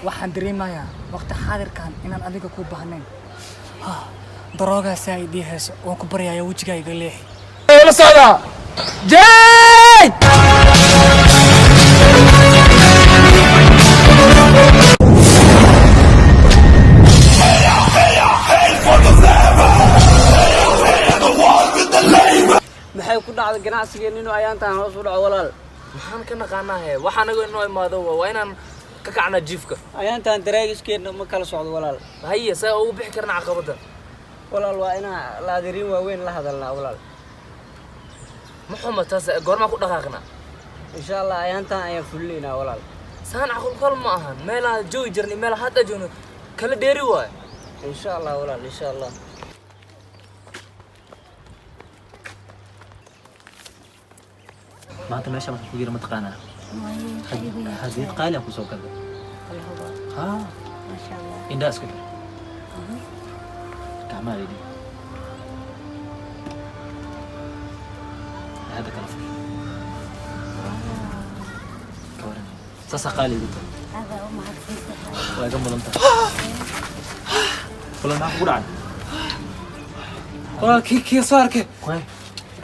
waxaan dareemayaa waqti xaadirkan inaan adiga ku baahnayn darooga saayidii heeso oo ku baryaaya wajigayga leex la socda jeey maxay ku dhacday ganacsigeena inuu ayaantaan hoos u dhaco walaal waxaan ka naqaanaa waxaan anagu inoo imaado waa inaan ka kacna jiifka ayaantaan daraagiskeena ma kala socdo walaal haye saa ugu bixi karna caqabada walaal waa inaan laadirin waaweyn la hadalnaa walaal محمد تاس قرما كل دقائقنا إن شاء الله أيانتا أيام فلينا ولا سان عقل كل ما أهان ملا جو يجرني ملا حتى جون كل ديري واي إن شاء الله ولا إن شاء الله ما أنت ماشي ما تقول ما تقانا هذه قالة كوسو كذا ها ما شاء الله إن داس كذا كعمال دي هذا كلفر كورن ساسا قالي قلت هذا أم عزيزة ولا جنب انت ولا ما أقول عنه والله كي صار كوي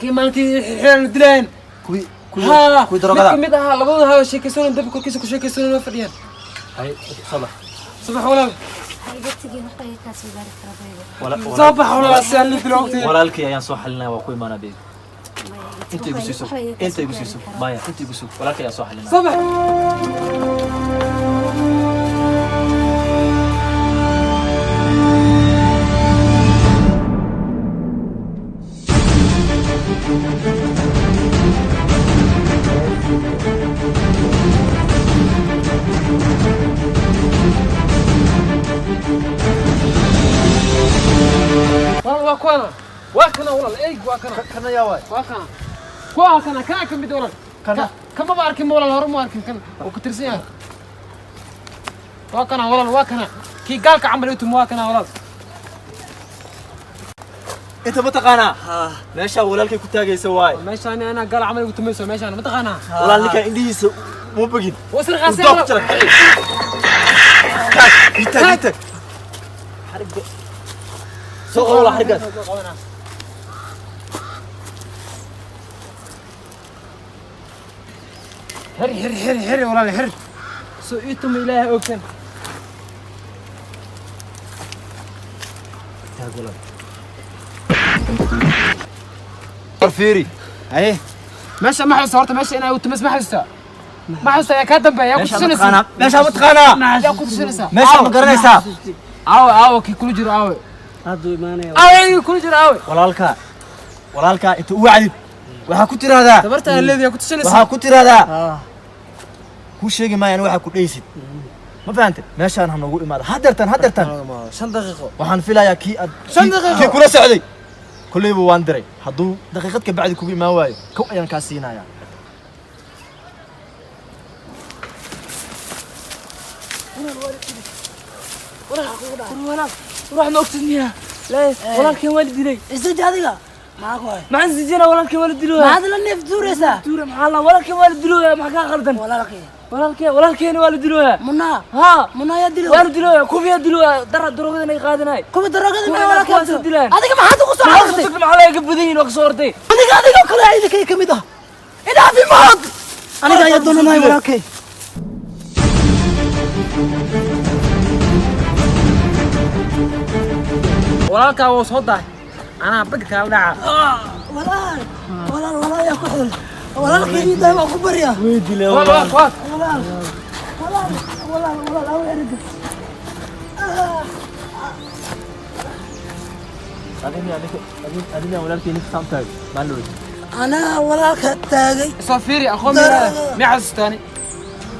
كي مالتي حين دلين كوي كوي دروغدا مid aha labadooda sheekaysan dab korkiisa ku sheekaysan waa fadhiyaan هاي صباح صباح ولا هاي بتجي نقطة كاسو بارك ربي ولا صباح ولا سال دلوقتي ولا لك يا صح لنا وكوي ما نبي انت يقصيسو انت يقصيسو بايا انت يقصيسو ولا لك يا صح لنا صباح واكنا والله الايق واكنا كنا يا واي واكنا كان كم بدولار كم ما اركن ولا هرم اركن كان وكترسيان واكنا والله واكنا كي قالك عمليتهم واكنا والله انت متقانا ماشي ولا لك كنت جاي سواي ماشي انا قال عملي قلت ميسو ماشي انا متقانا والله اللي كان عندي مو بقين وصل غسيل انت حرق سوق والله حرقت هري والله هري سويتم إلهي أوكن فيري ايه ماشي ما حس هورتا ماشي انا وتمس ما حسها ما حسها يا كاتب يا كنت سنسا ماشي متقانا يا كنت سنسا ماشي ما قرنيسا عاو كي كل جرو عاو هادو إيمانيا كل جرو عاو walaalka inta u wacdid waxa ku tiraahdaa tabarta leeyahay ku tashanaysa waxa ku tiraahdaa ku sheegi maayaan waxa ku dhaysid ma fahanteen meeshaan ha noogu imaado hadartan 5 daqiiqo waxaan filayaa kii aad 5 daqiiqo kii kula socday kullayba waan diray hadduu daqiiqad ka bacdi kugu imaan waayo kow ayaan kaa siinayaa روح نوكتنيها لا ولكن والدي لي إستجاديها معك واي ما عندي سجنة ولكن والدي له ما هذا اللي نفدور يسا دور محلا ولكن والدي له ما كان غلطان ولكن والدي له منا ها منا يدلو والدي له كوفي يدي له درا دروغ اني قادناي كم الدرجة ما ولا كم هذيك هذيك ما حد قصة عرفتي تقول علي قبضين وقصورتي هذيك كل هذيك كم ده إذا في مرض أنا جاي أدون ناي وراكي walaalka waa soo daay ana bagka dhaca ولا يا كحل ولا كيني دايما كبريا ويدي له walaal ولا يرد أنا walaalkii ninka samtaag ma loo أنا ولا كتاجي safiri akhom mi xasustani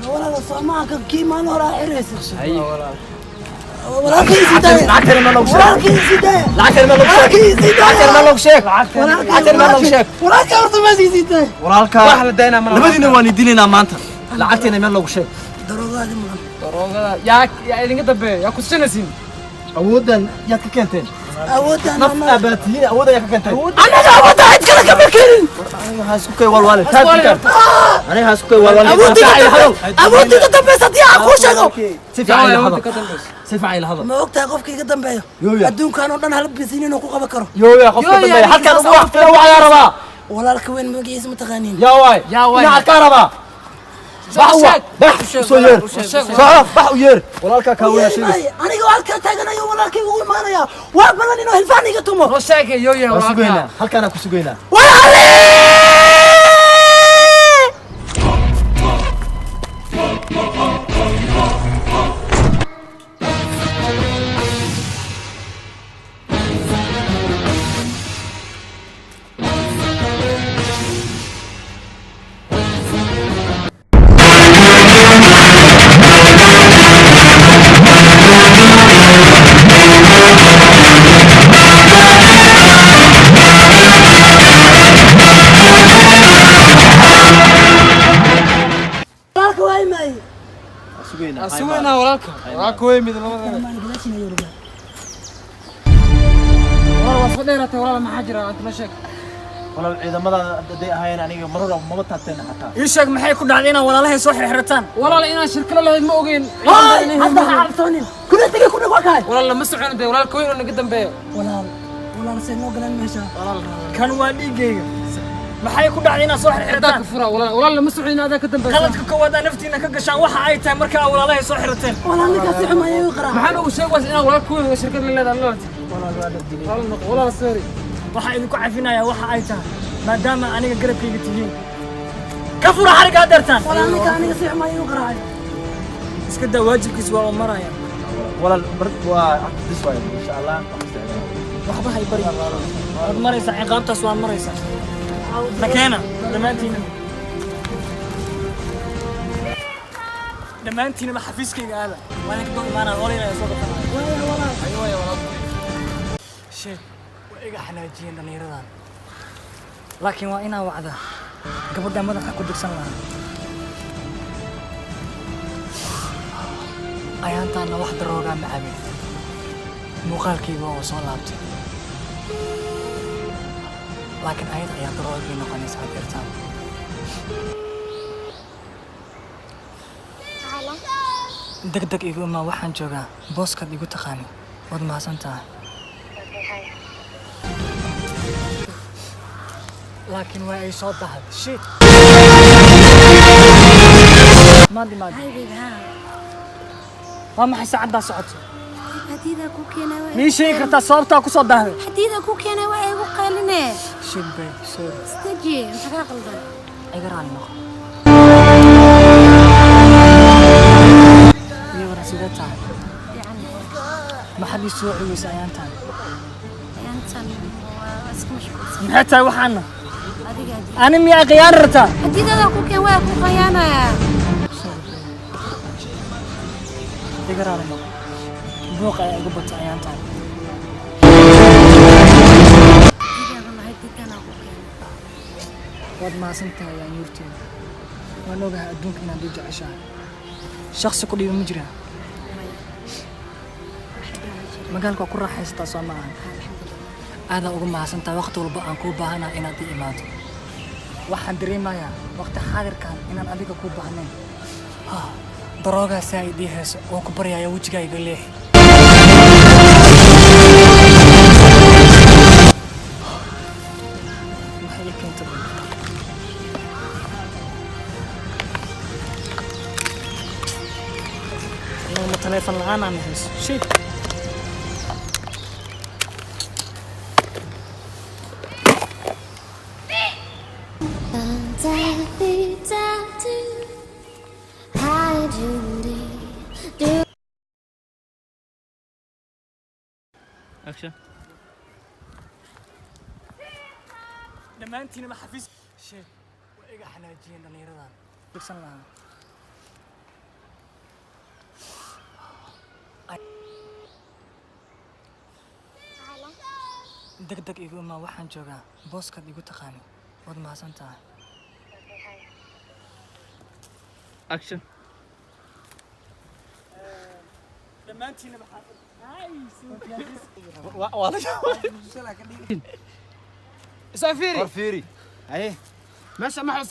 ولا سماك كي ما نورا عريس hay ولا كيسي ده lacagtana ma loo ولا كيسي ده lacagtana ma loo sheeg lacagtana ma loo sheeg lacagtana ma loo sheeg ولا كارت ما سيسي ده walaalka wax la dayna ma labadiina waan idinina maanta lacagtana ma loo sheeg دروغادي ما daroogada yaa idinka dambeeya yaa ku tusinaysiin awoodan yaad ka keenteen أود naf أنا abaatihiin awoodan yaad ka keenteen أنا أود أعيد كذا كم كيرين waxaa isku kay walwaale taadkan أنا هسكت والله أبوتي قدام بس أدي أخوش أقول سفعي الهضم سفعي الهضم ما وقتها قفك قدام بيا أدون كانوا دنا هلب بسنين وكو بكرة يا خفت بالله حتى أنا وقت لو على ربا ولا الكوين مجي اسمه تغانين يا واي نع الكهرباء بحوا بح سوير بح وير ولا الكاكاوي شيء أنا قال كتاجنا يوم ولا كي يقول ما أنا يا وابلا إنه هالفاني قتومه روساك يا سجينا هل كان أكو سجينا سوينا وراك وين من والله صديرته والله ما حجرة أنت مشاك والله إذا ما دي هاي يعني مرة ما تحتنا حتى يشك maxay ku dhacday inaan walaalahay soo xirxirtaan والله إنا شركة الله ما أوجين هذا عرفتوني كنا تجي كنا وكاي والله ما سمعنا ده والله كوين إنه قدام بيه ولا نسينا قلنا ماشى kan waa dhiigayga maxay ku dhacday inaan soo هذاك xirxirtaan فرا والله ما سمعنا هذا قدام بيه qaladka koowaad aan naftiina ka gashaan waxa ay tahay marka aad walaalahay soo xirxirteen ولا نكاسي حما يقرأ محل أول شيء بس إنا والله كوين شركة الله ده الله والله سوري waxa idinku cafinayaa waxa ay tahay maadaama aniga garabkayga tihiin ka fura xariga dartaan ولا نكاسي حما يقرأ iska daa waajibkiis waa u maraya ولا برد وعقد شوي إن شاء الله waxba hay bari waad maraysaa ciqaabtaas waad maraysaa nakeena dhammaantiinaba xafiiskayga aada waa inka dog imaanaan olaynayaa soo baxanaya sheeg waa iga xanaajiyeen dhallinyaradan laakiin waa inaa wacdaa gabadha madaxa ku digsan lahaa ayaantaana wax daroogaa ma cabin muuqaalkayga waa soo laabtay laakiin ayada ayaa daroogay noqonaysaa deertaan degdeg igu imaa waxaan joogaa booskaad igu taqaani waad mahadsan tahay laakiin waa ay soo dahad shit maadi waa maxay saacaddaa socoto حديدة كوكينا mii sheegi kartaa sababtaa ku soo dahday حديدة كوكينا وأيغو قالني shit bay sorry استجي محقا قلبا iga raali noqo iyagana sidee tahay يعني maxaad ii soo caweysa ayaantaan أنت واسك مشغول maxay tahay waxaana هذه ani miyaa khiyaani rabtaa حديدة كوكينا وأيغو خيانة iga raali noqo buuq ayaa igu batay ayaantaan حديدة والله هديك أنا كوكينا waad mahadsan tahay ayaan yuurteeda waan ogahay adduunka inaad ii jeceshahay shaksi ku dhiiba ma jiraa magaalka waa ku raaxaysataa soo ma ahan aadaa ugu mahadsantahay waqti walba aan kuu baahanahay inaad ii imaado waxaan dareemayaa waqti xaadirkan inaan adiga kuu baahnayn daroogaa saa idii heeso waan ku baryayaa wejigayga leex maxay ii keentay ma taleefan la'aan aan hayso shit أكشن dhammaantiinaba xafiis sheeg waa iga xanaajiyeen dhallinyaradan digsan lahaa degdeg igu imaa waxaan joogaa booskaad igu taqaani waad mahadsan tahay أكشن dhammaantiinaba سافيري فيري أيه ما سمح